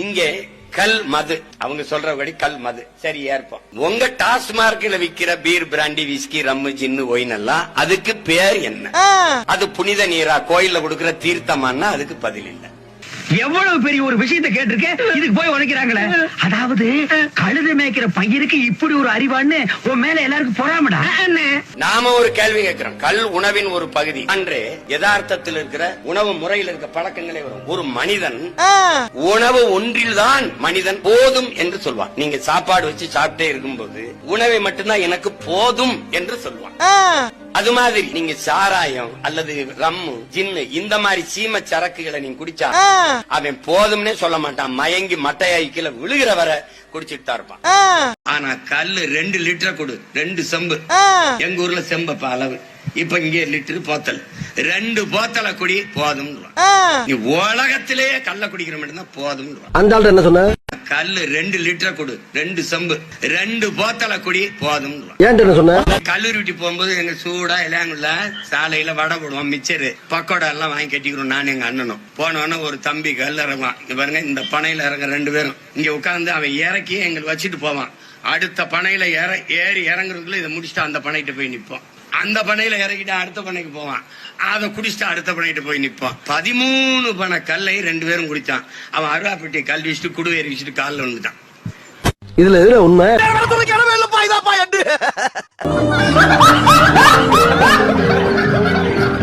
இங்கே கல் மது, அவங்க சொல்றபடி கல் மது சரி ஏற்போம். உங்க டாஸ்மார்க்ல விக்கிற பீர், பிராண்டி, விஸ்கி, ரம்மு, ஜின்னு, ஒயின் எல்லாம் அதுக்கு பேர் என்ன? அது புனித நீரா, கோயில்ல கொடுக்கிற தீர்த்தமானா அதுக்கு பதில் இல்ல. எவ்வளவு பெரிய ஒரு விஷயத்தை கேட்டிருக்கேன், இதுக்கு போய் உழைக்கிறாங்களே. அதாவது கழுதை மேய்க்கிற பையனுக்கு இப்படி ஒரு அறிவான்னு உன் மேல எல்லாருக்கும் பொறாமடா. நாம ஒரு கேள்வி கேட்கிறோம். கல் உணவின் ஒரு பகுதி அன்று யதார்த்தத்தில் இருக்கிற உணவு முறையில் இருக்க பழக்கங்களே வரும். ஒரு மனிதன் உணவு ஒன்றில்தான் மனிதன் போதும் என்று சொல்வான். நீங்க சாப்பாடு வச்சு சாப்பிட்டே இருக்கும்போது உணவை மட்டும்தான் எனக்கு போதும் என்று சொல்வான். அது மாதிரி நீங்க சாராயம் அல்லது ரம்மு, ஜின்னு இந்த மாதிரி சீம சரக்குகளை நீங்க குடிச்சா அவன் போதும்னே சொல்ல மாட்டான். மயங்கி மட்டையாய் கீழே விழுகிற வர குடிச்சிட்டு தான் இருப்பான். ஆனா கல்லு 2 லிட்டர் கொடு, 2 செம்பு. எங்க ஊர்ல செம்பப்ப அளவு, இப்ப இங்கே லிட்டரு போத்தல், 2 போத்தலை குடி போதும். நீ உலகத்திலேயே கல்ல குடிக்கிற மட்டும்தான் போதும். அந்த ஆள் என்ன சொன்ன? கல்லு 2 லிட்டர் கொடு, 2 செம்பு, 2 போத்தலை குடி போதும். ஏன் சொன்ன? கல்லூரி விட்டு போகும்போது எங்க சூடா இளையாங்குள்ள சாலையில வடை போடுவோம், மிச்சரு, பக்கோடா எல்லாம் வாங்கி கட்டிக்கிறோம். நான் எங்க அண்ணனும் போனவன ஒரு தம்பி கல் இறங்குவான். இங்க பாருங்க, இந்த பனையில இறங்க 2 பேரும் இங்க உட்கார்ந்து அவன் இறக்கி எங்களுக்கு வச்சுட்டு போவான். அடுத்த பனையில ஏறி இறங்குறதுக்குள்ள இதை முடிச்சுட்டு அந்த பனைகிட்ட போய் நிப்போம். அந்த பனையில இறக்கிட்டு அடுத்த பனைக்கு போவான். அதை குடிச்சிட்டு அடுத்த பனைகிட்ட போய் நிப்பான். 13 பனை கல்லை 2 பேரும் குடிச்சான். அவன் அருவாப்பட்டி கல் வீசிட்டு குடுவேறி வீசிட்டு காலில் வந்துட்டான். இதுல எதுல உண்மை?